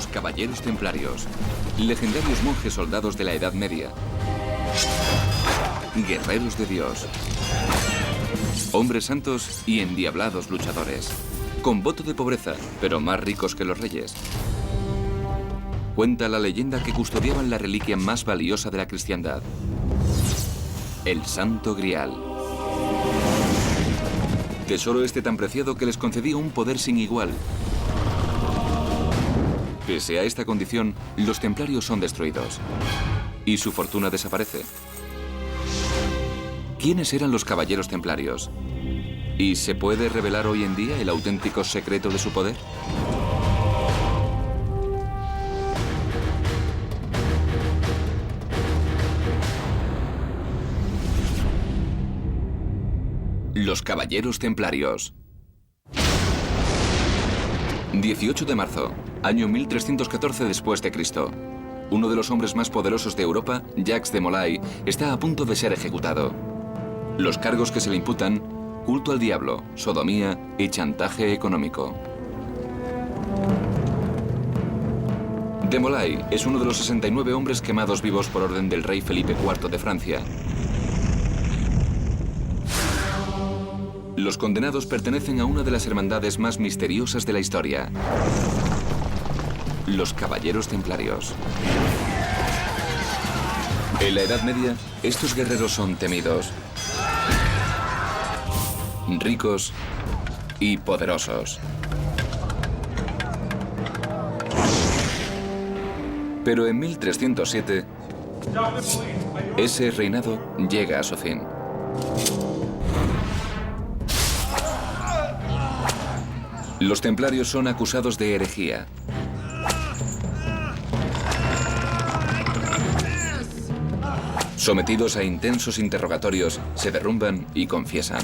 Los Caballeros Templarios, legendarios monjes soldados de la Edad Media, guerreros de Dios, hombres santos y endiablados luchadores, con voto de pobreza, pero más ricos que los reyes. Cuenta la leyenda que custodiaban la reliquia más valiosa de la cristiandad, el Santo Grial. Tesoro este tan preciado que les concedía un poder sin igual. Pese a esta condición, los templarios son destruidos y su fortuna desaparece. ¿Quiénes eran los caballeros templarios? ¿Y se puede revelar hoy en día el auténtico secreto de su poder? Los Caballeros Templarios. 18 de marzo, año 1314 después de Cristo. Uno de los hombres más poderosos de Europa, Jacques de Molay, está a punto de ser ejecutado. Los cargos que se le imputan: culto al diablo, sodomía y chantaje económico. De Molay es uno de los 69 hombres quemados vivos por orden del rey Felipe IV de Francia. Los condenados pertenecen a una de las hermandades más misteriosas de la historia: los Caballeros Templarios. En la Edad Media, estos guerreros son temidos, ricos y poderosos. Pero en 1307, ese reinado llega a su fin. Los templarios son acusados de herejía. Sometidos a intensos interrogatorios, se derrumban y confiesan.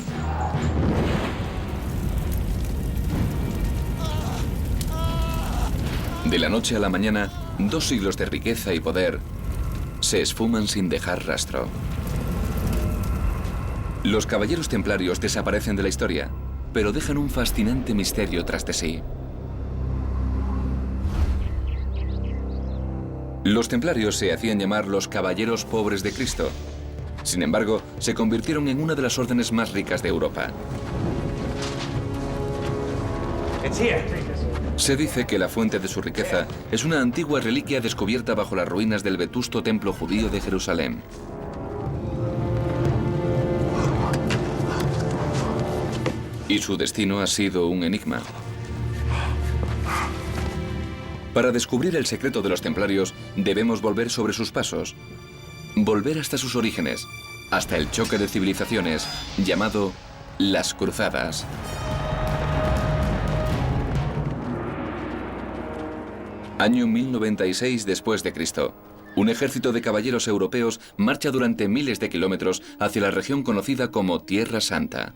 De la noche a la mañana, 2 siglos de riqueza y poder se esfuman sin dejar rastro. Los caballeros templarios desaparecen de la historia, pero dejan un fascinante misterio tras de sí. Los templarios se hacían llamar los Caballeros Pobres de Cristo. Sin embargo, se convirtieron en una de las órdenes más ricas de Europa. Se dice que la fuente de su riqueza es una antigua reliquia descubierta bajo las ruinas del vetusto templo judío de Jerusalén. Y su destino ha sido un enigma. Para descubrir el secreto de los templarios, debemos volver sobre sus pasos. Volver hasta sus orígenes, hasta el choque de civilizaciones, llamado las Cruzadas. Año 1096 después de Cristo. Un ejército de caballeros europeos marcha durante miles de kilómetros hacia la región conocida como Tierra Santa.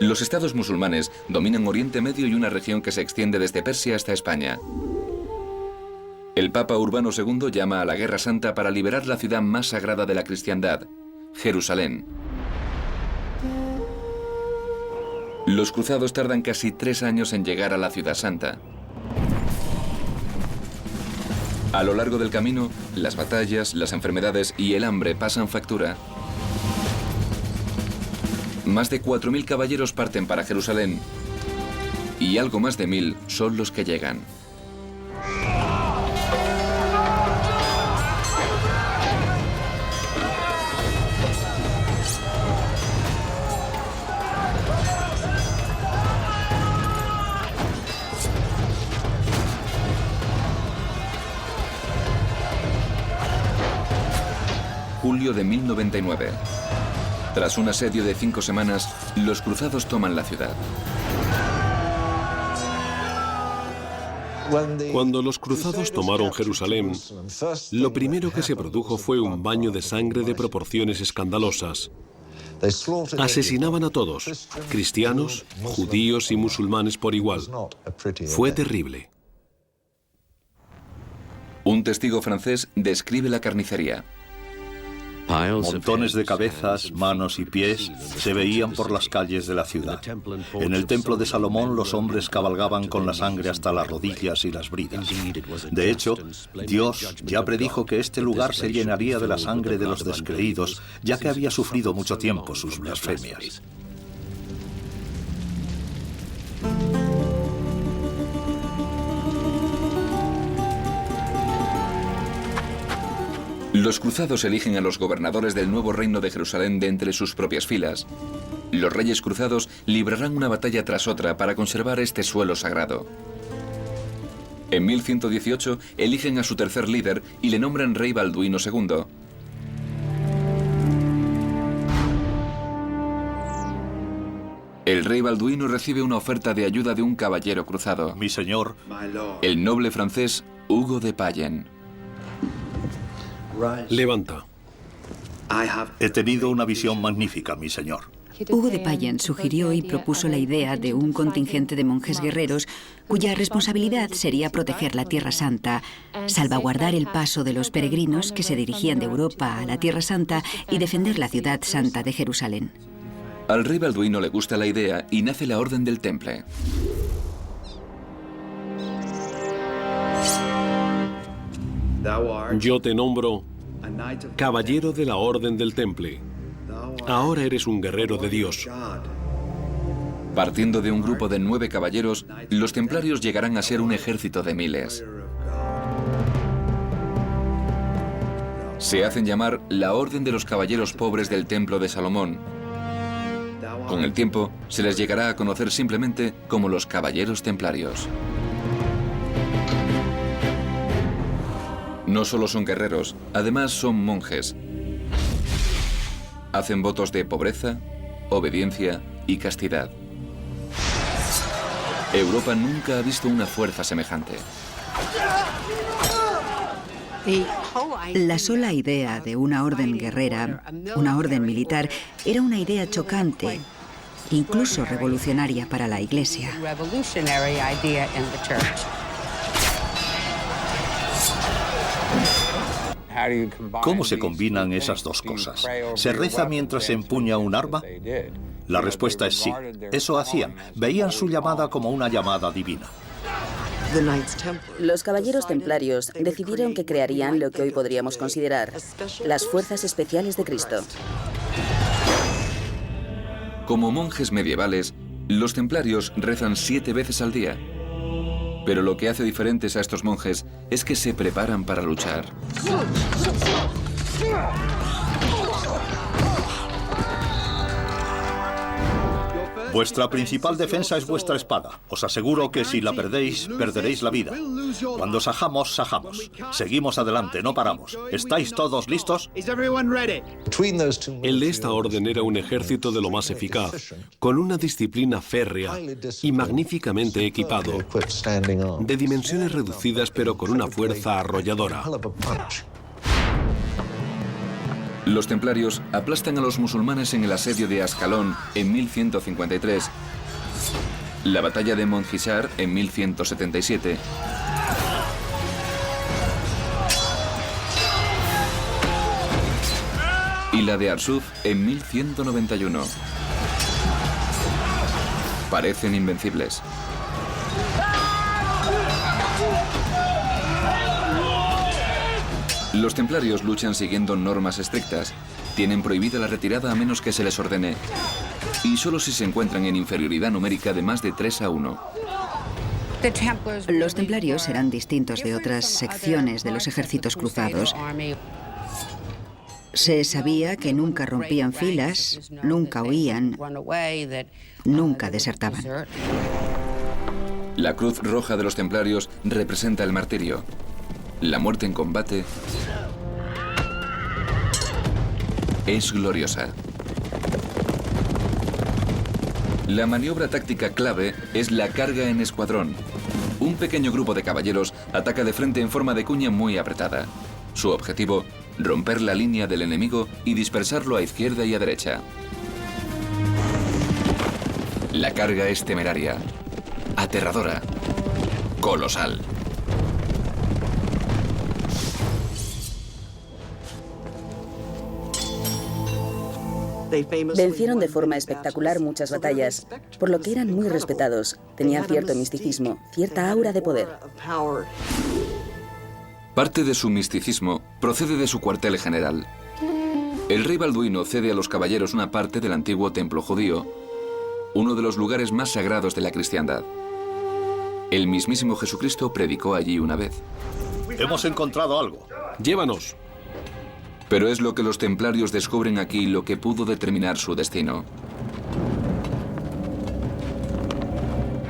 Los estados musulmanes dominan Oriente Medio y una región que se extiende desde Persia hasta España. El Papa Urbano II llama a la Guerra Santa para liberar la ciudad más sagrada de la cristiandad, Jerusalén. Los cruzados tardan casi 3 años en llegar a la Ciudad Santa. A lo largo del camino, las batallas, las enfermedades y el hambre pasan factura. Más de 4.000 caballeros parten para Jerusalén y algo más de 1.000 son los que llegan. Julio de 1099. Tras un asedio de 5 semanas, los cruzados toman la ciudad. Cuando los cruzados tomaron Jerusalén, lo primero que se produjo fue un baño de sangre de proporciones escandalosas. Asesinaban a todos, cristianos, judíos y musulmanes por igual. Fue terrible. Un testigo francés describe la carnicería. Montones de cabezas, manos y pies se veían por las calles de la ciudad. En el templo de Salomón los hombres cabalgaban con la sangre hasta las rodillas y las bridas. De hecho, Dios ya predijo que este lugar se llenaría de la sangre de los descreídos, ya que había sufrido mucho tiempo sus blasfemias. Los cruzados eligen a los gobernadores del nuevo reino de Jerusalén de entre sus propias filas. Los reyes cruzados librarán una batalla tras otra para conservar este suelo sagrado. En 1118 eligen a su tercer líder y le nombran rey Balduino II. El rey Balduino recibe una oferta de ayuda de un caballero cruzado, Mi señor, el noble francés Hugo de Payen. Levanta. he tenido una visión magnífica, mi señor. Hugo de Payen sugirió y propuso la idea de un contingente de monjes guerreros cuya responsabilidad sería proteger la Tierra Santa, salvaguardar el paso de los peregrinos que se dirigían de Europa a la Tierra Santa y defender la ciudad santa de Jerusalén. Al rey Balduino le gusta la idea y nace la Orden del Temple. Yo te nombro caballero de la Orden del Temple. Ahora eres un guerrero de Dios. Partiendo de un grupo de 9 caballeros, los templarios llegarán a ser un ejército de miles. Se hacen llamar la Orden de los Caballeros Pobres del Templo de Salomón. Con el tiempo, se les llegará a conocer simplemente como los Caballeros Templarios. No solo son guerreros, además son monjes. Hacen votos de pobreza, obediencia y castidad. Europa nunca ha visto una fuerza semejante. La sola idea de una orden guerrera, una orden militar, era una idea chocante, incluso revolucionaria para la Iglesia. ¿Cómo se combinan esas dos cosas? ¿Se reza mientras se empuña un arma? La respuesta es sí. Eso hacían. Veían su llamada como una llamada divina. Los caballeros templarios decidieron que crearían lo que hoy podríamos considerar las Fuerzas Especiales de Cristo. Como monjes medievales, los templarios rezan 7 veces al día. Pero lo que hace diferentes a estos monjes es que se preparan para luchar. Vuestra principal defensa es vuestra espada. Os aseguro que si la perdéis, perderéis la vida. Cuando sajamos, sajamos. Seguimos adelante, no paramos. ¿Estáis todos listos? El de esta orden era un ejército de lo más eficaz, con una disciplina férrea y magníficamente equipado, de dimensiones reducidas pero con una fuerza arrolladora. Los templarios aplastan a los musulmanes en el asedio de Ascalón en 1153, la batalla de Montgisar en 1177 y la de Arsuf en 1191. Parecen invencibles. Los templarios luchan siguiendo normas estrictas. Tienen prohibida la retirada a menos que se les ordene. Y solo si se encuentran en inferioridad numérica de más de 3-1. Los templarios eran distintos de otras secciones de los ejércitos cruzados. Se sabía que nunca rompían filas, nunca huían, nunca desertaban. La cruz roja de los templarios representa el martirio. La muerte en combate es gloriosa. La maniobra táctica clave es la carga en escuadrón. Un pequeño grupo de caballeros ataca de frente en forma de cuña muy apretada. Su objetivo, romper la línea del enemigo y dispersarlo a izquierda y a derecha. La carga es temeraria, aterradora, colosal. Vencieron de forma espectacular muchas batallas, por lo que eran muy respetados. Tenían cierto misticismo, cierta aura de poder. Parte de su misticismo procede de su cuartel general. El rey Balduino cede a los caballeros una parte del antiguo templo judío, uno de los lugares más sagrados de la cristiandad. El mismísimo Jesucristo predicó allí una vez. Hemos encontrado algo. Llévanos. Pero es lo que los templarios descubren aquí lo que pudo determinar su destino.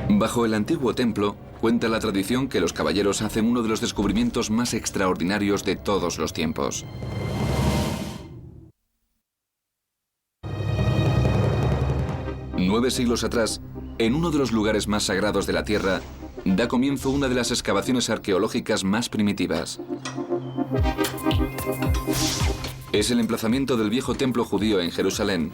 Bajo el antiguo templo, cuenta la tradición que los caballeros hacen uno de los descubrimientos más extraordinarios de todos los tiempos. Nueve siglos atrás, en uno de los lugares más sagrados de la Tierra, da comienzo una de las excavaciones arqueológicas más primitivas. Es el emplazamiento del viejo templo judío en Jerusalén.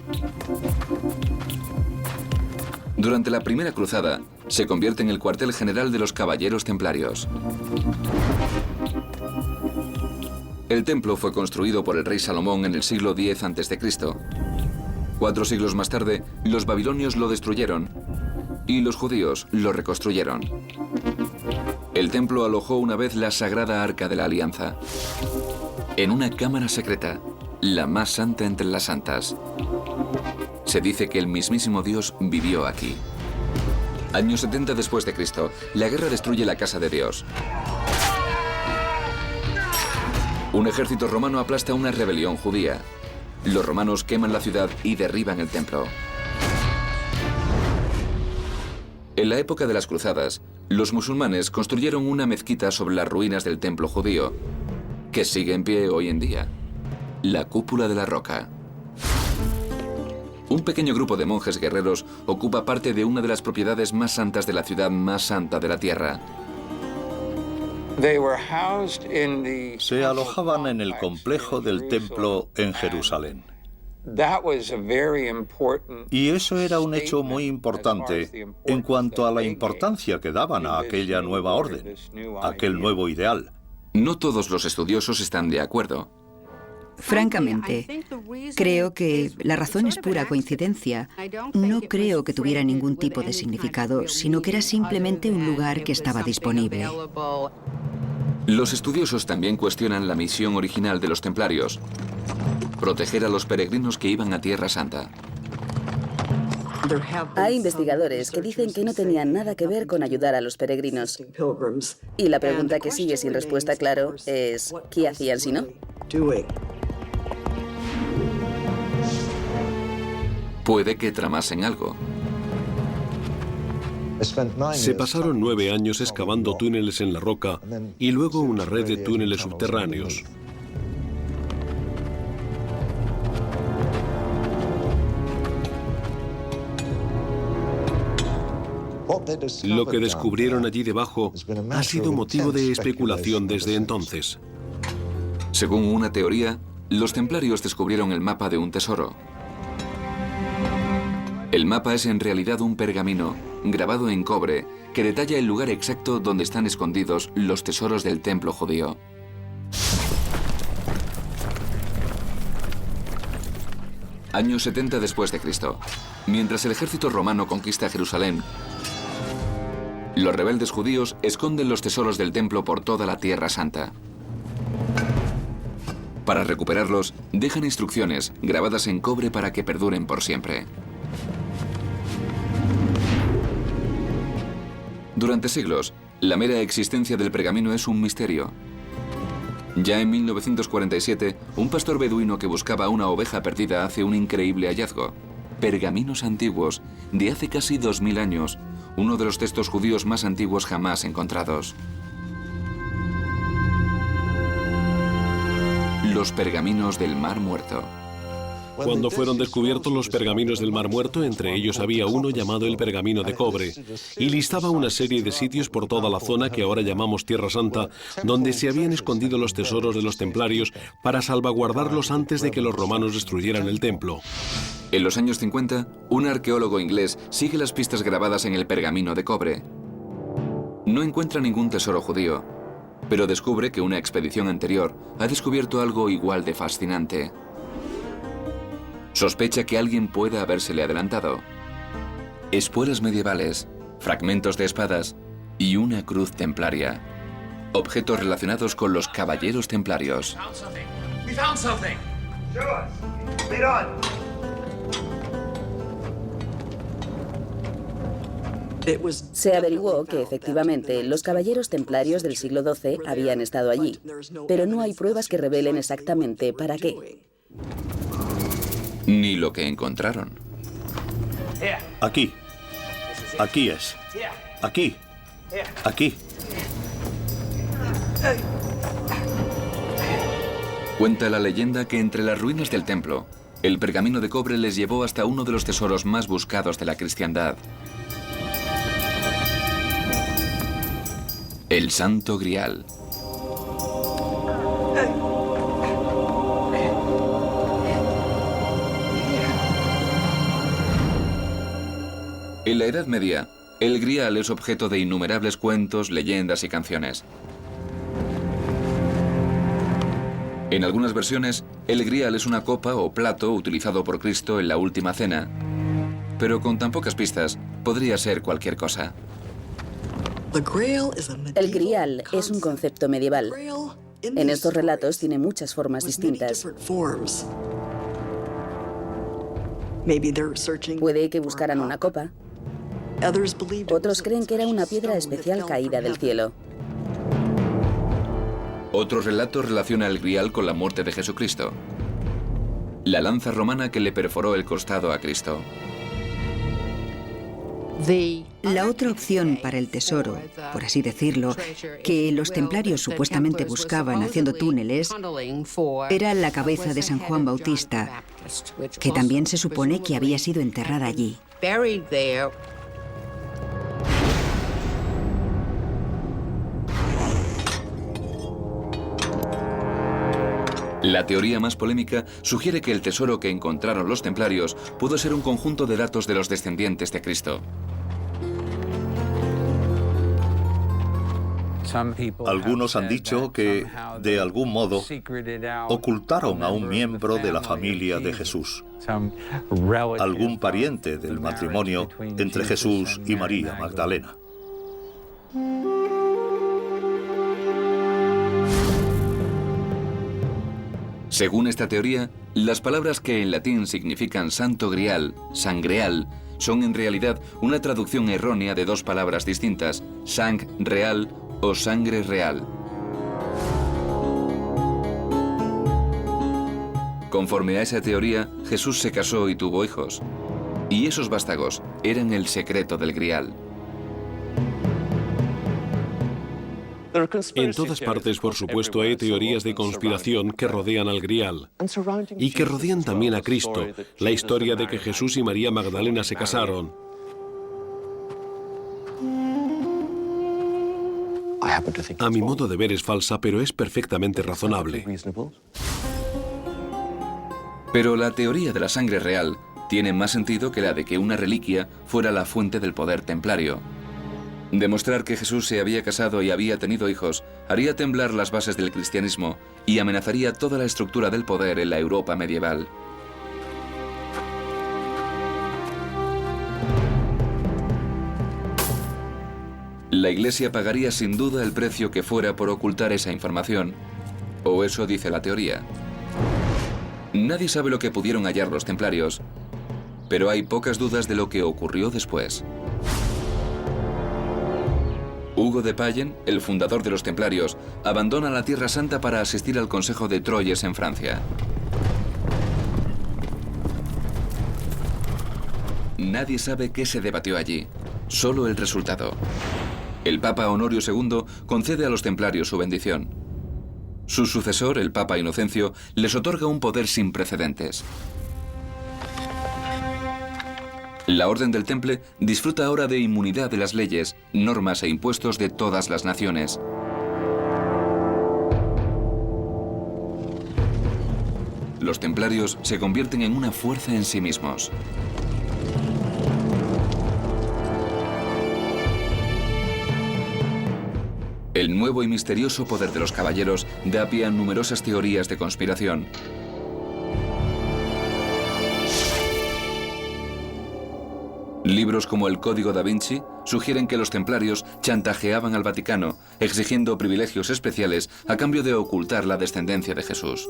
Durante la Primera Cruzada, se convierte en el cuartel general de los caballeros templarios. El templo fue construido por el rey Salomón en el siglo X a.C. 4 siglos más tarde, los babilonios lo destruyeron y los judíos lo reconstruyeron. El templo alojó una vez la sagrada Arca de la Alianza. En una cámara secreta, la más santa entre las santas. Se dice que el mismísimo Dios vivió aquí. Año 70 después de Cristo, la guerra destruye la casa de Dios. Un ejército romano aplasta una rebelión judía. Los romanos queman la ciudad y derriban el templo. En la época de las cruzadas, los musulmanes construyeron una mezquita sobre las ruinas del templo judío, que sigue en pie hoy en día, la Cúpula de la Roca. Un pequeño grupo de monjes guerreros ocupa parte de una de las propiedades más santas de la ciudad más santa de la tierra. Se alojaban en el complejo del templo en Jerusalén. Y eso era un hecho muy importante en cuanto a la importancia que daban a aquella nueva orden, a aquel nuevo ideal. No todos los estudiosos están de acuerdo. Francamente, creo que la razón es pura coincidencia. No creo que tuviera ningún tipo de significado, sino que era simplemente un lugar que estaba disponible. Los estudiosos también cuestionan la misión original de los templarios: proteger a los peregrinos que iban a Tierra Santa. Hay investigadores que dicen que no tenían nada que ver con ayudar a los peregrinos. Y la pregunta que sigue sin respuesta, claro, es ¿qué hacían si no? Puede que tramasen algo. Se pasaron 9 años excavando túneles en la roca y luego una red de túneles subterráneos. Lo que descubrieron allí debajo ha sido motivo de especulación desde entonces. Según una teoría, los templarios descubrieron el mapa de un tesoro. El mapa es en realidad un pergamino grabado en cobre que detalla el lugar exacto donde están escondidos los tesoros del templo judío. Año 70 después de Cristo. Mientras el ejército romano conquista Jerusalén, los rebeldes judíos esconden los tesoros del templo por toda la Tierra Santa. Para recuperarlos, dejan instrucciones grabadas en cobre para que perduren por siempre. Durante siglos, la mera existencia del pergamino es un misterio. Ya en 1947, un pastor beduino que buscaba una oveja perdida hace un increíble hallazgo: pergaminos antiguos, de hace casi 2000 años, uno de los textos judíos más antiguos jamás encontrados. Los pergaminos del Mar Muerto. Cuando fueron descubiertos los pergaminos del Mar Muerto, entre ellos había uno llamado el pergamino de cobre, y listaba una serie de sitios por toda la zona que ahora llamamos Tierra Santa, donde se habían escondido los tesoros de los templarios para salvaguardarlos antes de que los romanos destruyeran el templo. En los años 50, un arqueólogo inglés sigue las pistas grabadas en el pergamino de cobre. No encuentra ningún tesoro judío, pero descubre que una expedición anterior ha descubierto algo igual de fascinante. Sospecha que alguien pueda habérsele adelantado. Espuelas medievales, fragmentos de espadas y una cruz templaria. Objetos relacionados con los caballeros templarios. Se averiguó que efectivamente los caballeros templarios del siglo XII habían estado allí, pero no hay pruebas que revelen exactamente para qué. Ni lo que encontraron. Aquí. Aquí es. Aquí. Aquí. Cuenta la leyenda que entre las ruinas del templo, el pergamino de cobre les llevó hasta uno de los tesoros más buscados de la cristiandad. El Santo Grial. En la Edad Media, el Grial es objeto de innumerables cuentos, leyendas y canciones. En algunas versiones, el Grial es una copa o plato utilizado por Cristo en la Última Cena, pero con tan pocas pistas, podría ser cualquier cosa. El Grial es un concepto medieval. En estos relatos tiene muchas formas distintas. Puede que buscaran una copa. Otros creen que era una piedra especial caída del cielo. Otro relato relaciona el Grial con la muerte de Jesucristo. La lanza romana que le perforó el costado a Cristo. La otra opción para el tesoro, por así decirlo, que los templarios supuestamente buscaban haciendo túneles, era la cabeza de San Juan Bautista, que también se supone que había sido enterrada allí. La teoría más polémica sugiere que el tesoro que encontraron los templarios pudo ser un conjunto de datos de los descendientes de Cristo. Algunos han dicho que, de algún modo, ocultaron a un miembro de la familia de Jesús, algún pariente del matrimonio entre Jesús y María Magdalena. Según esta teoría, las palabras que en latín significan Santo Grial, sangreal, son en realidad una traducción errónea de dos palabras distintas, sang real o sangre real. Conforme a esa teoría, Jesús se casó y tuvo hijos. Y esos vástagos eran el secreto del Grial. En todas partes, por supuesto, hay teorías de conspiración que rodean al Grial y que rodean también a Cristo, la historia de que Jesús y María Magdalena se casaron. A mi modo de ver es falsa, pero es perfectamente razonable. Pero la teoría de la sangre real tiene más sentido que la de que una reliquia fuera la fuente del poder templario. Demostrar que Jesús se había casado y había tenido hijos haría temblar las bases del cristianismo y amenazaría toda la estructura del poder en la Europa medieval. La Iglesia pagaría sin duda el precio que fuera por ocultar esa información, o eso dice la teoría. Nadie sabe lo que pudieron hallar los templarios, pero hay pocas dudas de lo que ocurrió después. Hugo de Payen, el fundador de los templarios, abandona la Tierra Santa para asistir al Consejo de Troyes en Francia. Nadie sabe qué se debatió allí, solo el resultado. El Papa Honorio II concede a los templarios su bendición. Su sucesor, el Papa Inocencio, les otorga un poder sin precedentes. La Orden del Temple disfruta ahora de inmunidad de las leyes, normas e impuestos de todas las naciones. Los templarios se convierten en una fuerza en sí mismos. El nuevo y misterioso poder de los caballeros da pie a numerosas teorías de conspiración. Libros como el Código da Vinci sugieren que los templarios chantajeaban al Vaticano, exigiendo privilegios especiales a cambio de ocultar la descendencia de Jesús.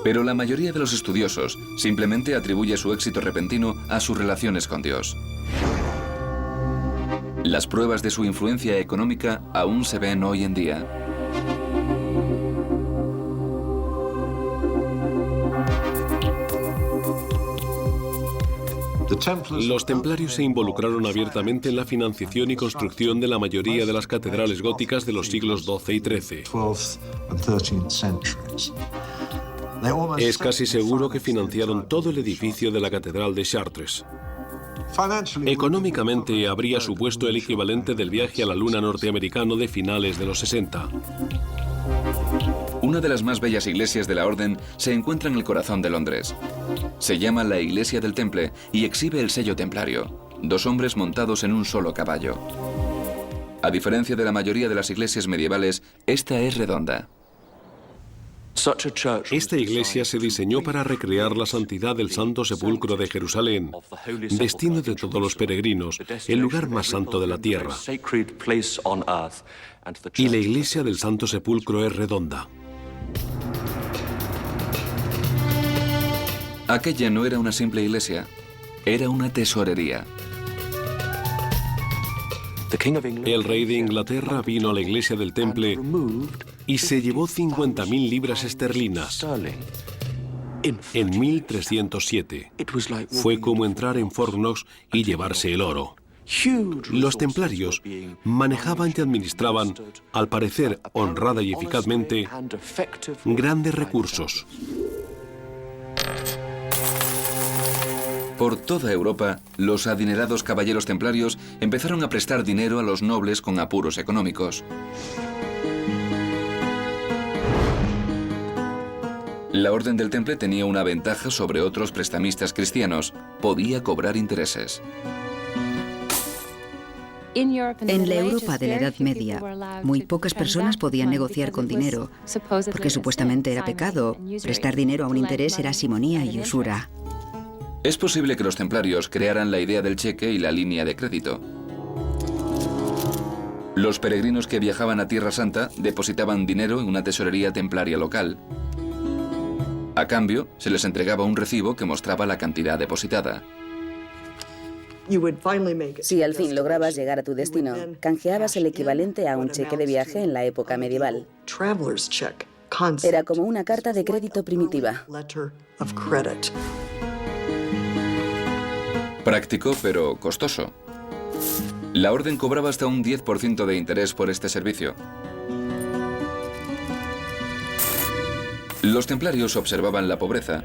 Pero la mayoría de los estudiosos simplemente atribuye su éxito repentino a sus relaciones con Dios. Las pruebas de su influencia económica aún se ven hoy en día. Los templarios se involucraron abiertamente en la financiación y construcción de la mayoría de las catedrales góticas de los siglos XII y XIII. Es casi seguro que financiaron todo el edificio de la Catedral de Chartres. Económicamente habría supuesto el equivalente del viaje a la Luna norteamericano de finales de los 60. Una de las más bellas iglesias de la Orden se encuentra en el corazón de Londres. Se llama la Iglesia del Temple y exhibe el sello templario, 2 hombres montados en un solo caballo. A diferencia de la mayoría de las iglesias medievales, esta es redonda. Esta iglesia se diseñó para recrear la santidad del Santo Sepulcro de Jerusalén, destino de todos los peregrinos, el lugar más santo de la tierra. Y la iglesia del Santo Sepulcro es redonda. Aquella no era una simple iglesia, era una tesorería. El rey de Inglaterra vino a la iglesia del Temple y se llevó 50.000 libras esterlinas en 1307. Fue como entrar en Fort Knox y llevarse el oro. Los templarios manejaban y administraban, al parecer honrada y eficazmente, grandes recursos. Por toda Europa, los adinerados caballeros templarios empezaron a prestar dinero a los nobles con apuros económicos. La Orden del Temple tenía una ventaja sobre otros prestamistas cristianos: podía cobrar intereses. En la Europa de la Edad Media, muy pocas personas podían negociar con dinero, porque supuestamente era pecado. Prestar dinero a un interés era simonía y usura. Es posible que los templarios crearan la idea del cheque y la línea de crédito. Los peregrinos que viajaban a Tierra Santa depositaban dinero en una tesorería templaria local. A cambio, se les entregaba un recibo que mostraba la cantidad depositada. Si al fin lograbas llegar a tu destino, canjeabas el equivalente a un cheque de viaje en la época medieval. Era como una carta de crédito primitiva. Práctico, pero costoso. La orden cobraba hasta un 10% de interés por este servicio. Los templarios observaban la pobreza,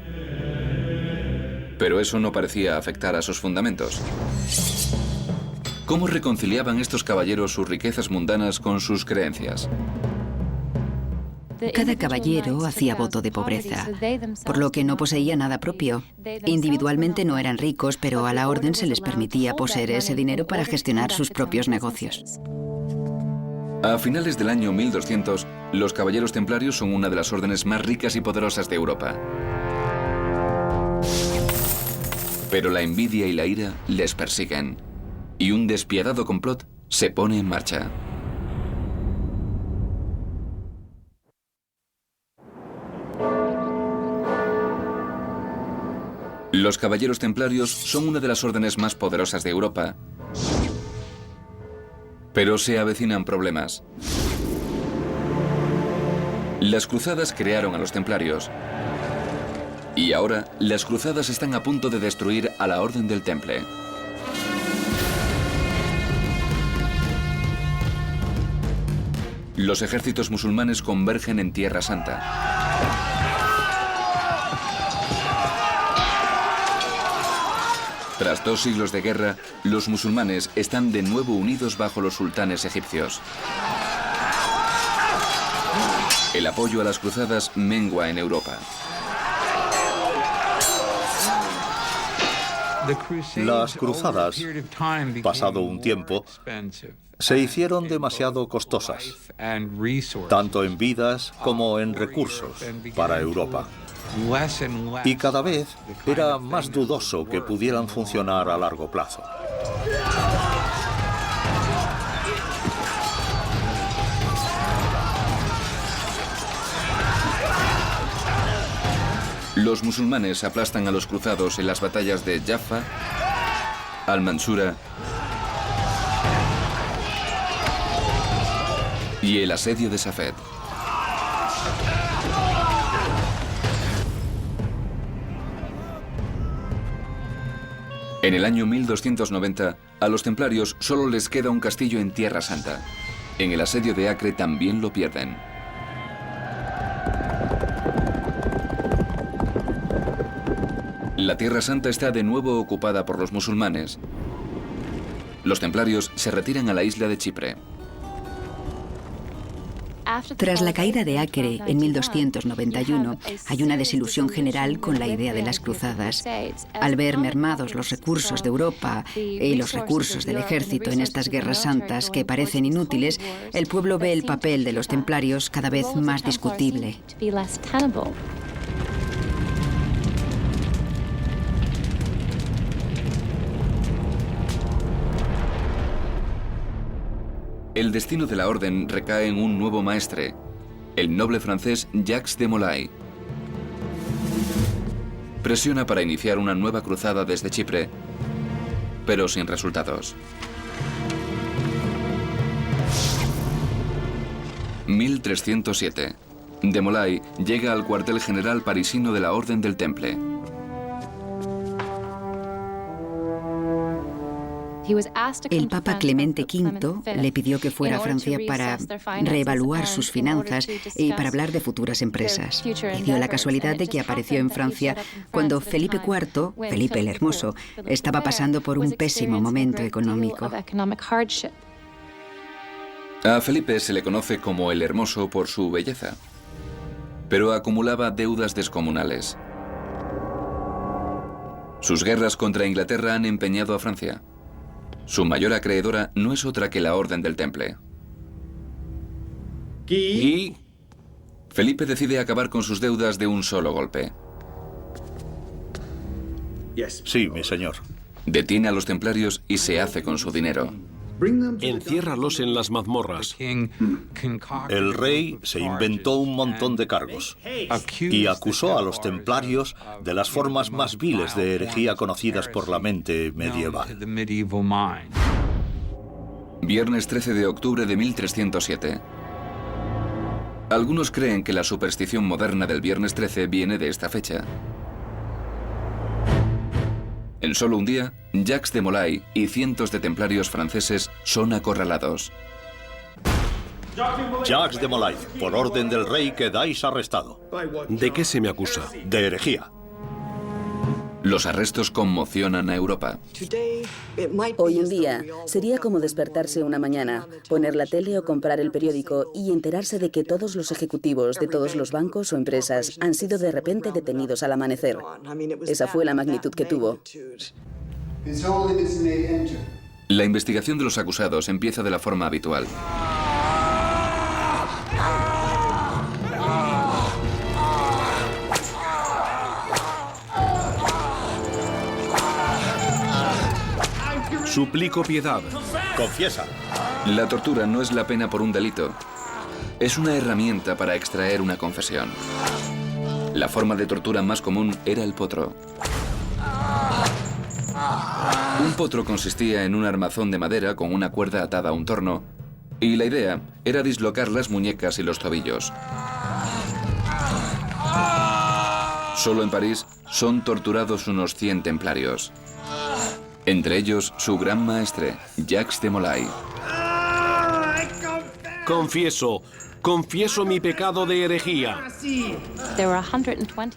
pero eso no parecía afectar a sus fundamentos. ¿Cómo reconciliaban estos caballeros sus riquezas mundanas con sus creencias? Cada caballero hacía voto de pobreza, por lo que no poseía nada propio. Individualmente no eran ricos, pero a la orden se les permitía poseer ese dinero para gestionar sus propios negocios. A finales del año 1200, los caballeros templarios son una de las órdenes más ricas y poderosas de Europa. Pero la envidia y la ira les persiguen, y un despiadado complot se pone en marcha. Los caballeros templarios son una de las órdenes más poderosas de Europa, pero se avecinan problemas. Las cruzadas crearon a los templarios, y ahora las cruzadas están a punto de destruir a la Orden del Temple. Los ejércitos musulmanes convergen en Tierra Santa. Tras 2 siglos de guerra, los musulmanes están de nuevo unidos bajo los sultanes egipcios. El apoyo a las cruzadas mengua en Europa. Las cruzadas, pasado un tiempo, se hicieron demasiado costosas, tanto en vidas como en recursos, para Europa. Y cada vez era más dudoso que pudieran funcionar a largo plazo. Los musulmanes aplastan a los cruzados en las batallas de Jaffa, Al-Mansura y el asedio de Safed. En el año 1290, a los templarios solo les queda un castillo en Tierra Santa. En el asedio de Acre también lo pierden. La Tierra Santa está de nuevo ocupada por los musulmanes. Los templarios se retiran a la isla de Chipre. Tras la caída de Acre en 1291, hay una desilusión general con la idea de las cruzadas. Al ver mermados los recursos de Europa y los recursos del ejército en estas guerras santas que parecen inútiles, el pueblo ve el papel de los templarios cada vez más discutible. El destino de la orden recae en un nuevo maestre, el noble francés Jacques de Molay. Presiona para iniciar una nueva cruzada desde Chipre, pero sin resultados. 1307. De Molay llega al cuartel general parisino de la Orden del Temple. El Papa Clemente V le pidió que fuera a Francia para reevaluar sus finanzas y para hablar de futuras empresas. Y dio la casualidad de que apareció en Francia cuando Felipe IV, Felipe el Hermoso, estaba pasando por un pésimo momento económico. A Felipe se le conoce como el Hermoso por su belleza, pero acumulaba deudas descomunales. Sus guerras contra Inglaterra han empeñado a Francia. Su mayor acreedora no es otra que la Orden del Temple. Y Felipe decide acabar con sus deudas de un solo golpe. Sí, mi señor. Detiene a los templarios y se hace con su dinero. enciérralos en las mazmorras. El rey se inventó un montón de cargos y acusó a los templarios de las formas más viles de herejía conocidas por la mente medieval. Viernes 13 de octubre de 1307. Algunos creen que la superstición moderna del Viernes 13 viene de esta fecha. En solo un día, Jacques de Molay y cientos de templarios franceses son acorralados. Jacques de Molay, por orden del rey quedáis arrestado. ¿De qué se me acusa? De herejía. Los arrestos conmocionan a Europa. Hoy en día sería como despertarse una mañana, poner la tele o comprar el periódico y enterarse de que todos los ejecutivos de todos los bancos o empresas han sido de repente detenidos al amanecer. Esa fue la magnitud que tuvo. La investigación de los acusados empieza de la forma habitual. Suplico piedad. Confiesa. La tortura no es la pena por un delito. Es una herramienta para extraer una confesión. La forma de tortura más común era el potro. Un potro consistía en un armazón de madera con una cuerda atada a un torno, y la idea era dislocar las muñecas y los tobillos. Solo en París son torturados unos 100 templarios. Entre ellos, su gran maestre, Jacques de Molay. Confieso mi pecado de herejía.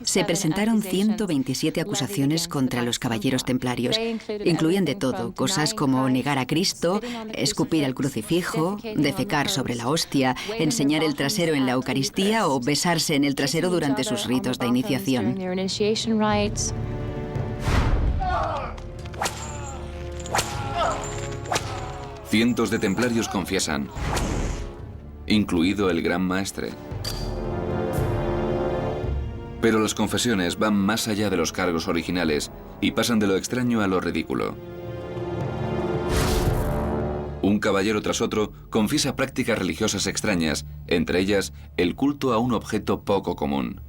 Se presentaron 127 acusaciones contra los caballeros templarios. Incluían de todo, cosas como negar a Cristo, escupir al crucifijo, defecar sobre la hostia, enseñar el trasero en la Eucaristía o besarse en el trasero durante sus ritos de iniciación. Cientos de templarios confiesan, incluido el gran maestre. Pero las confesiones van más allá de los cargos originales y pasan de lo extraño a lo ridículo. Un caballero tras otro confiesa prácticas religiosas extrañas, entre ellas el culto a un objeto poco común.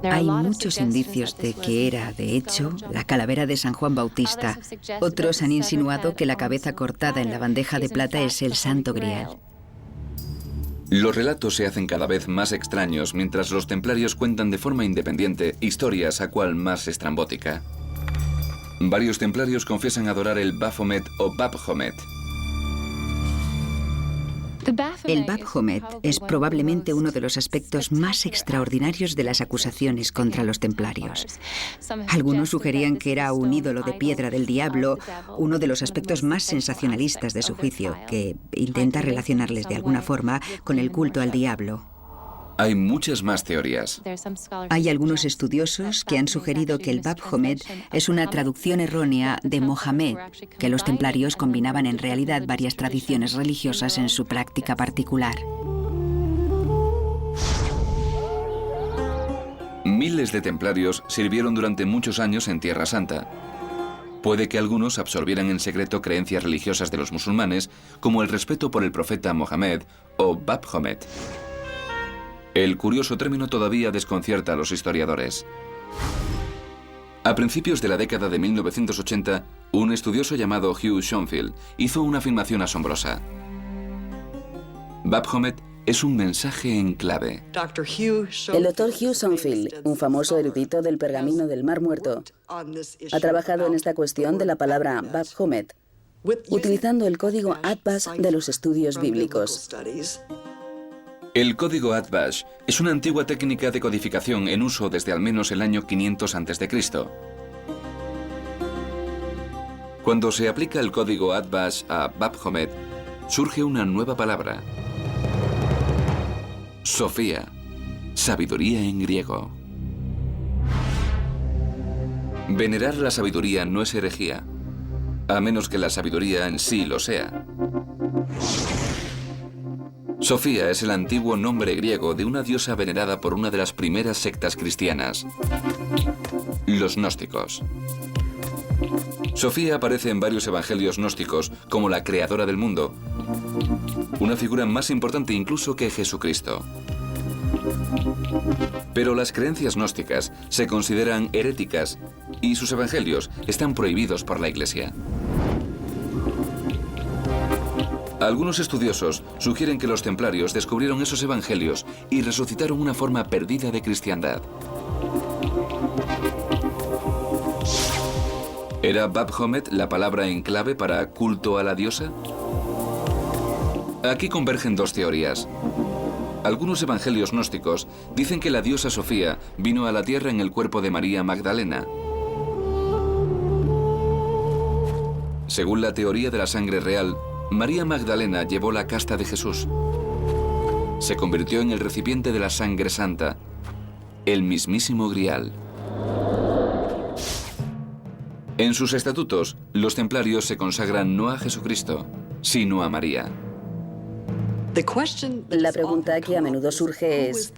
Hay muchos indicios de que era, de hecho, la calavera de San Juan Bautista. Otros han insinuado que la cabeza cortada en la bandeja de plata es el Santo Grial. Los relatos se hacen cada vez más extraños mientras los templarios cuentan de forma independiente historias a cual más estrambótica. Varios templarios confiesan adorar el Baphomet o Baphomet. El Baphomet es probablemente uno de los aspectos más extraordinarios de las acusaciones contra los templarios. Algunos sugerían que era un ídolo de piedra del diablo, uno de los aspectos más sensacionalistas de su juicio, que intenta relacionarles de alguna forma con el culto al diablo. Hay muchas más teorías. Hay algunos estudiosos que han sugerido que el Baphomet es una traducción errónea de Mohamed, que los templarios combinaban en realidad varias tradiciones religiosas en su práctica particular. Miles de templarios sirvieron durante muchos años en Tierra Santa. Puede que algunos absorbieran en secreto creencias religiosas de los musulmanes, como el respeto por el profeta Mohamed o Baphomet. El curioso término todavía desconcierta a los historiadores. A principios de la década de 1980, un estudioso llamado Hugh Schonfield hizo una afirmación asombrosa. Baphomet es un mensaje en clave. El doctor Hugh Schonfield, un famoso erudito del pergamino del Mar Muerto, ha trabajado en esta cuestión de la palabra Baphomet, utilizando el código Atbash de los estudios bíblicos. El código Atbash es una antigua técnica de codificación en uso desde al menos el año 500 a.C. Cuando se aplica el código Atbash a Baphomet, surge una nueva palabra. Sofía, sabiduría en griego. Venerar la sabiduría no es herejía, a menos que la sabiduría en sí lo sea. Sofía es el antiguo nombre griego de una diosa venerada por una de las primeras sectas cristianas, los gnósticos. Sofía aparece en varios evangelios gnósticos como la creadora del mundo, una figura más importante incluso que Jesucristo. Pero las creencias gnósticas se consideran heréticas y sus evangelios están prohibidos por la Iglesia. Algunos estudiosos sugieren que los templarios descubrieron esos evangelios y resucitaron una forma perdida de cristiandad. ¿Era Baphomet la palabra en clave para culto a la diosa? Aquí convergen dos teorías. Algunos evangelios gnósticos dicen que la diosa Sofía vino a la tierra en el cuerpo de María Magdalena. Según la teoría de la sangre real, María Magdalena llevó la casta de Jesús. Se convirtió en el recipiente de la sangre santa, el mismísimo Grial. En sus estatutos, los templarios se consagran no a Jesucristo, sino a María. La pregunta que a menudo surge es,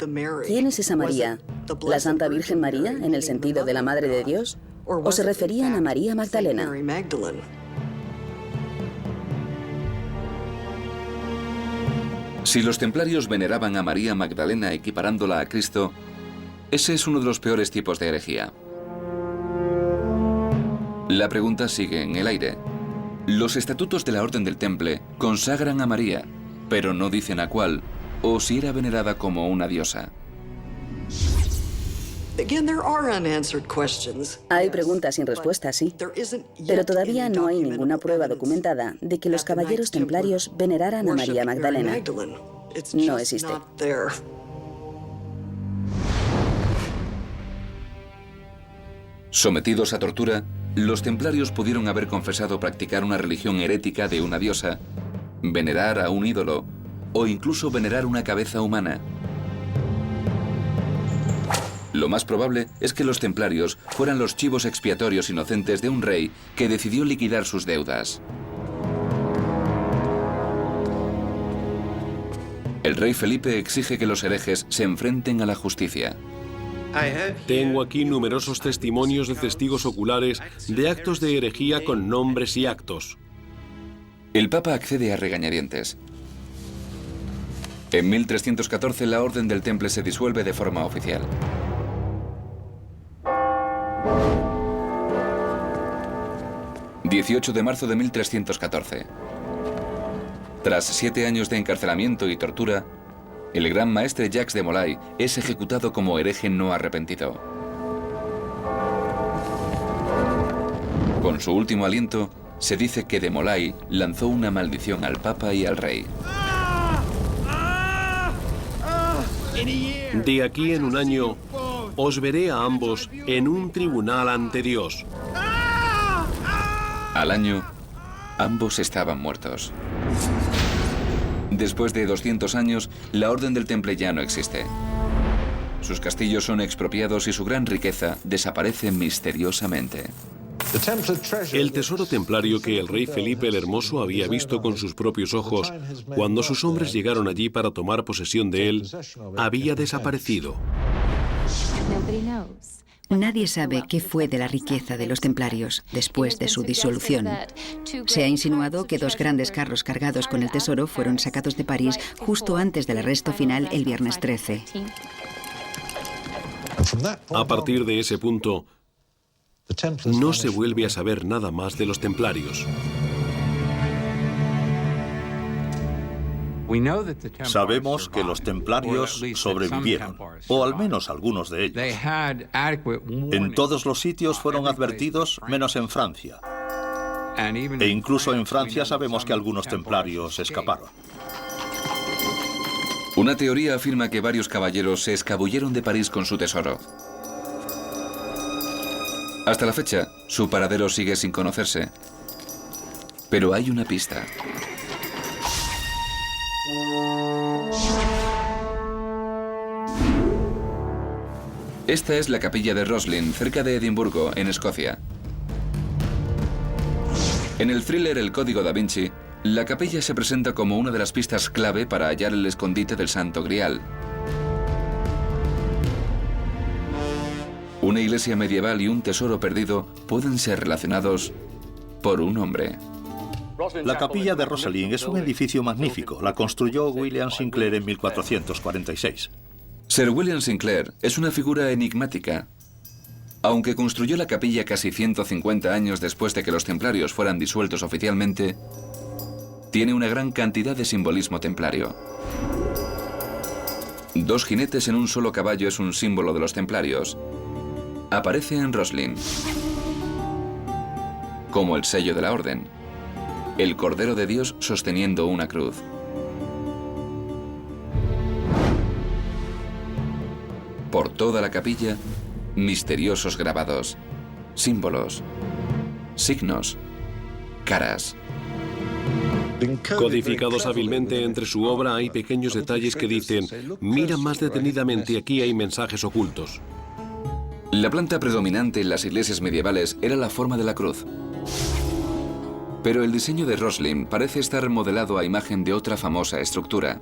¿quién es esa María? ¿La Santa Virgen María, en el sentido de la Madre de Dios? ¿O se referían a María Magdalena? Si los templarios veneraban a María Magdalena equiparándola a Cristo, ese es uno de los peores tipos de herejía. La pregunta sigue en el aire. Los estatutos de la Orden del Temple consagran a María, pero no dicen a cuál, o si era venerada como una diosa. Hay preguntas sin respuesta, sí, pero todavía no hay ninguna prueba documentada de que los caballeros templarios veneraran a María Magdalena. No existe. Sometidos a tortura, los templarios pudieron haber confesado practicar una religión herética de una diosa, venerar a un ídolo o incluso venerar una cabeza humana. Lo más probable es que los templarios fueran los chivos expiatorios inocentes de un rey que decidió liquidar sus deudas. El rey Felipe exige que los herejes se enfrenten a la justicia. Tengo aquí numerosos testimonios de testigos oculares de actos de herejía con nombres y actos. El Papa accede a regañadientes. En 1314 la Orden del Temple se disuelve de forma oficial. ...18 de marzo de 1314. Tras 7 años de encarcelamiento y tortura, el gran maestre Jacques de Molay es ejecutado como hereje no arrepentido. Con su último aliento, se dice que de Molay lanzó una maldición al Papa y al rey. De aquí en un año, os veré a ambos en un tribunal ante Dios. Al año, ambos estaban muertos. Después de 200 años, la Orden del Temple ya no existe. Sus castillos son expropiados y su gran riqueza desaparece misteriosamente. El tesoro templario que el rey Felipe el Hermoso había visto con sus propios ojos cuando sus hombres llegaron allí para tomar posesión de él, había desaparecido. Nadie sabe qué fue de la riqueza de los templarios después de su disolución. Se ha insinuado que 2 grandes carros cargados con el tesoro fueron sacados de París justo antes del arresto final el viernes 13. A partir de ese punto, no se vuelve a saber nada más de los templarios. Sabemos que los templarios sobrevivieron, o al menos algunos de ellos. En todos los sitios fueron advertidos, menos en Francia. E incluso en Francia sabemos que algunos templarios escaparon. Una teoría afirma que varios caballeros se escabulleron de París con su tesoro. Hasta la fecha, su paradero sigue sin conocerse. Pero hay una pista. Esta es la capilla de Roslin, cerca de Edimburgo, en Escocia. En el thriller El Código da Vinci, la capilla se presenta como una de las pistas clave para hallar el escondite del Santo Grial. Una iglesia medieval y un tesoro perdido pueden ser relacionados por un hombre. La capilla de Rosslyn es un edificio magnífico. La construyó William Sinclair en 1446. Sir William Sinclair es una figura enigmática. Aunque construyó la capilla casi 150 años después de que los templarios fueran disueltos oficialmente, tiene una gran cantidad de simbolismo templario. 2 jinetes en un solo caballo es un símbolo de los templarios. Aparece en Roslin como el sello de la orden, el Cordero de Dios sosteniendo una cruz. Por toda la capilla, misteriosos grabados, símbolos, signos, caras. Codificados hábilmente entre su obra hay pequeños detalles que dicen: mira más detenidamente, aquí hay mensajes ocultos. La planta predominante en las iglesias medievales era la forma de la cruz. Pero el diseño de Roslin parece estar modelado a imagen de otra famosa estructura.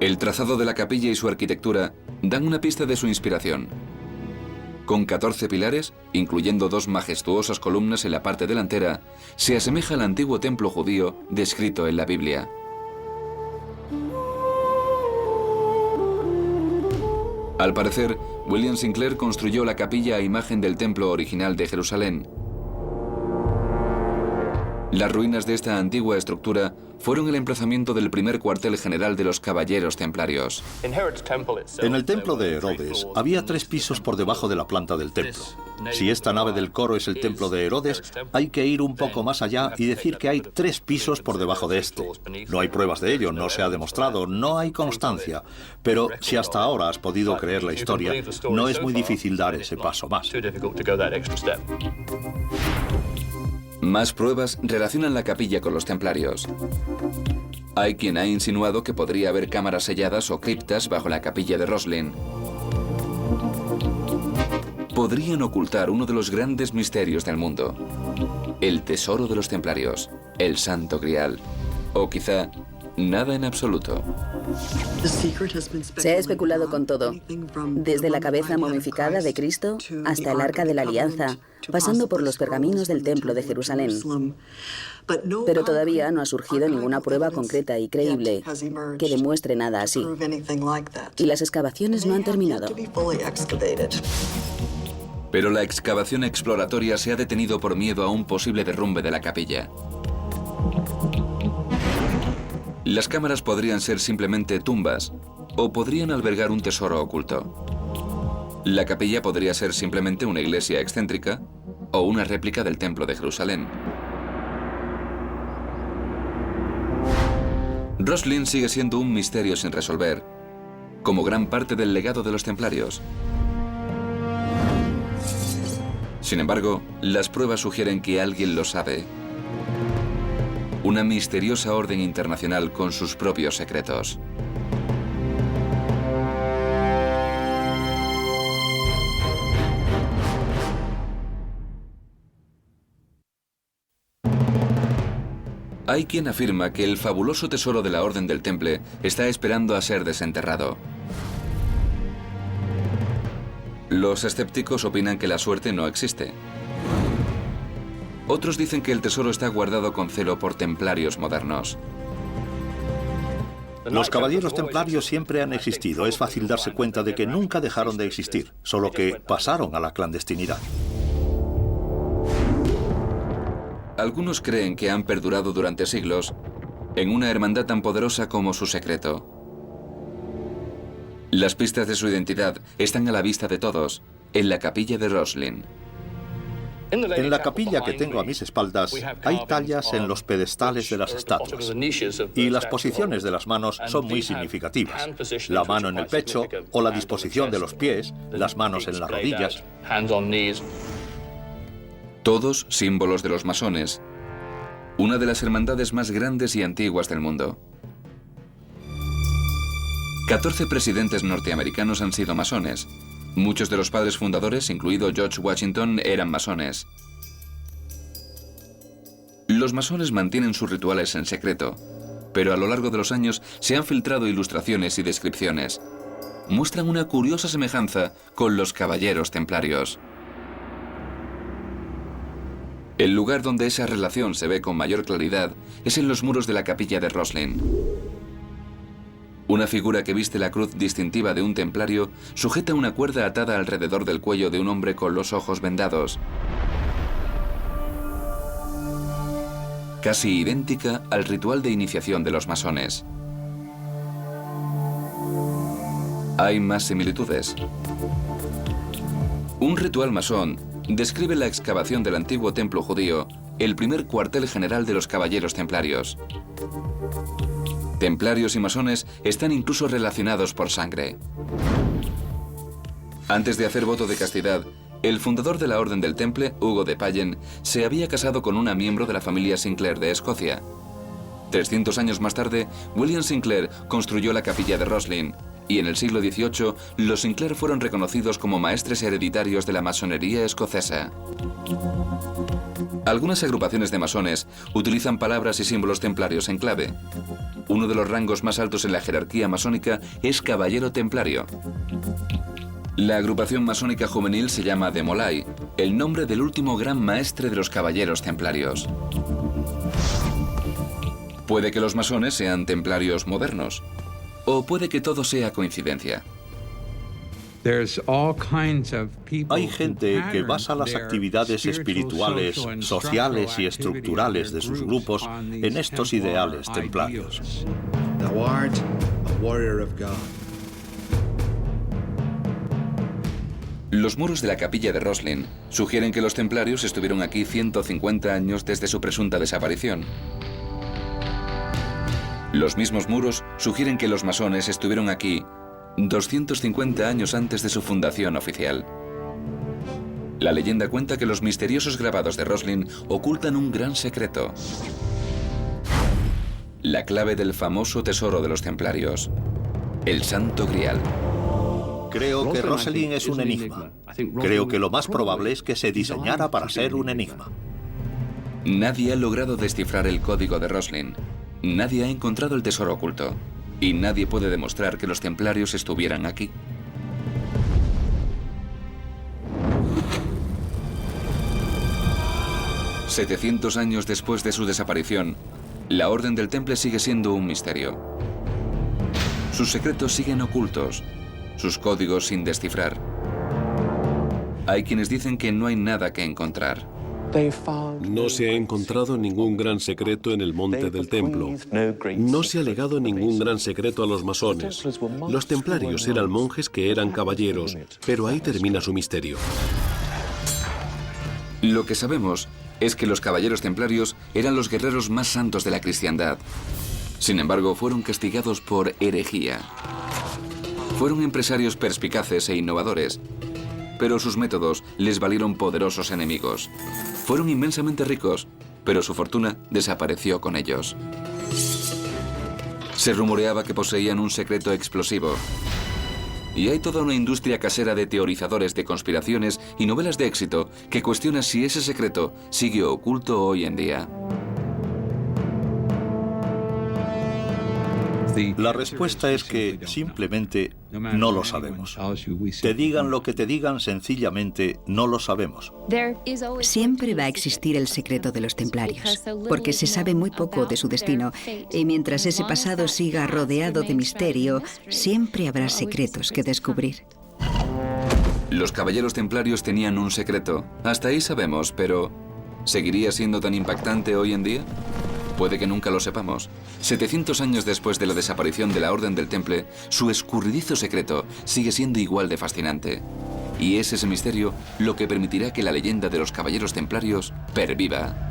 El trazado de la capilla y su arquitectura dan una pista de su inspiración. Con 14 pilares, incluyendo 2 majestuosas columnas en la parte delantera, se asemeja al antiguo templo judío descrito en la Biblia. Al parecer, William Sinclair construyó la capilla a imagen del templo original de Jerusalén. Las ruinas de esta antigua estructura fueron el emplazamiento del primer cuartel general de los caballeros templarios. En el templo de Herodes había 3 pisos por debajo de la planta del templo. Si esta nave del coro es el templo de Herodes, hay que ir un poco más allá y decir que hay 3 pisos por debajo de este. No hay pruebas de ello, no se ha demostrado, no hay constancia. Pero si hasta ahora has podido creer la historia, no es muy difícil dar ese paso más. Más pruebas relacionan la capilla con los templarios. Hay quien ha insinuado que podría haber cámaras selladas o criptas bajo la capilla de Roslin. Podrían ocultar uno de los grandes misterios del mundo: el tesoro de los templarios, el Santo Grial, o quizá nada en absoluto. Se ha especulado con todo, desde la cabeza momificada de Cristo hasta el Arca de la Alianza, pasando por los pergaminos del Templo de Jerusalén. Pero todavía no ha surgido ninguna prueba concreta y creíble que demuestre nada así. Y las excavaciones no han terminado. Pero la excavación exploratoria se ha detenido por miedo a un posible derrumbe de la capilla. Las cámaras podrían ser simplemente tumbas o podrían albergar un tesoro oculto. La capilla podría ser simplemente una iglesia excéntrica o una réplica del Templo de Jerusalén. Roslin sigue siendo un misterio sin resolver, como gran parte del legado de los templarios. Sin embargo, las pruebas sugieren que alguien lo sabe. Una misteriosa orden internacional con sus propios secretos. Hay quien afirma que el fabuloso tesoro de la Orden del Temple está esperando a ser desenterrado. Los escépticos opinan que la suerte no existe. Otros dicen que el tesoro está guardado con celo por templarios modernos. Los caballeros templarios siempre han existido. Es fácil darse cuenta de que nunca dejaron de existir, solo que pasaron a la clandestinidad. Algunos creen que han perdurado durante siglos en una hermandad tan poderosa como su secreto. Las pistas de su identidad están a la vista de todos, en la capilla de Roslin. En la capilla que tengo a mis espaldas hay tallas en los pedestales de las estatuas y las posiciones de las manos son muy significativas. La mano en el pecho o la disposición de los pies, las manos en las rodillas. Todos símbolos de los masones, una de las hermandades más grandes y antiguas del mundo. 14 presidentes norteamericanos han sido masones. Muchos de los padres fundadores, incluido George Washington, eran masones. Los masones mantienen sus rituales en secreto, pero a lo largo de los años se han filtrado ilustraciones y descripciones. Muestran una curiosa semejanza con los caballeros templarios. El lugar donde esa relación se ve con mayor claridad es en los muros de la capilla de Roslin. Una figura que viste la cruz distintiva de un templario sujeta una cuerda atada alrededor del cuello de un hombre con los ojos vendados. Casi idéntica al ritual de iniciación de los masones. Hay más similitudes. Un ritual masón describe la excavación del antiguo templo judío, el primer cuartel general de los caballeros templarios. Templarios y masones están incluso relacionados por sangre. Antes de hacer voto de castidad, el fundador de la Orden del Temple, Hugo de Payen, se había casado con una miembro de la familia Sinclair de Escocia. 300 años más tarde, William Sinclair construyó la capilla de Roslin, y en el siglo XVIII, los Sinclair fueron reconocidos como maestres hereditarios de la masonería escocesa. Algunas agrupaciones de masones utilizan palabras y símbolos templarios en clave. Uno de los rangos más altos en la jerarquía masónica es caballero templario. La agrupación masónica juvenil se llama de Molay, el nombre del último gran maestre de los caballeros templarios. Puede que los masones sean templarios modernos, o puede que todo sea coincidencia. Hay gente que basa las actividades espirituales, sociales y estructurales de sus grupos en estos ideales templarios. Los muros de la capilla de Roslin sugieren que los templarios estuvieron aquí 150 años desde su presunta desaparición. Los mismos muros sugieren que los masones estuvieron aquí 250 años antes de su fundación oficial. La leyenda cuenta que los misteriosos grabados de Roslin ocultan un gran secreto. La clave del famoso tesoro de los templarios, el Santo Grial. Creo que Roslin es un enigma. Creo que lo más probable es que se diseñara para ser un enigma. Nadie ha logrado descifrar el código de Roslin. Nadie ha encontrado el tesoro oculto. Y nadie puede demostrar que los templarios estuvieran aquí. «700 años después de su desaparición, la Orden del Temple sigue siendo un misterio. Sus secretos siguen ocultos, sus códigos sin descifrar. Hay quienes dicen que no hay nada que encontrar. No se ha encontrado ningún gran secreto en el monte del templo. No se ha legado ningún gran secreto a los masones. Los templarios eran monjes que eran caballeros, pero ahí termina su misterio. Lo que sabemos es que los caballeros templarios eran los guerreros más santos de la cristiandad. Sin embargo, fueron castigados por herejía. Fueron empresarios perspicaces e innovadores, pero sus métodos les valieron poderosos enemigos. Fueron inmensamente ricos, pero su fortuna desapareció con ellos. Se rumoreaba que poseían un secreto explosivo. Y hay toda una industria casera de teorizadores de conspiraciones y novelas de éxito que cuestiona si ese secreto sigue oculto hoy en día. La respuesta es que simplemente no lo sabemos. Te digan lo que te digan, sencillamente no lo sabemos. Siempre va a existir el secreto de los templarios, porque se sabe muy poco de su destino, y mientras ese pasado siga rodeado de misterio, siempre habrá secretos que descubrir. Los caballeros templarios tenían un secreto. Hasta ahí sabemos, pero ¿seguiría siendo tan impactante hoy en día? Puede que nunca lo sepamos. 700 años después de la desaparición de la Orden del Temple, su escurridizo secreto sigue siendo igual de fascinante. Y es ese misterio lo que permitirá que la leyenda de los caballeros templarios perviva.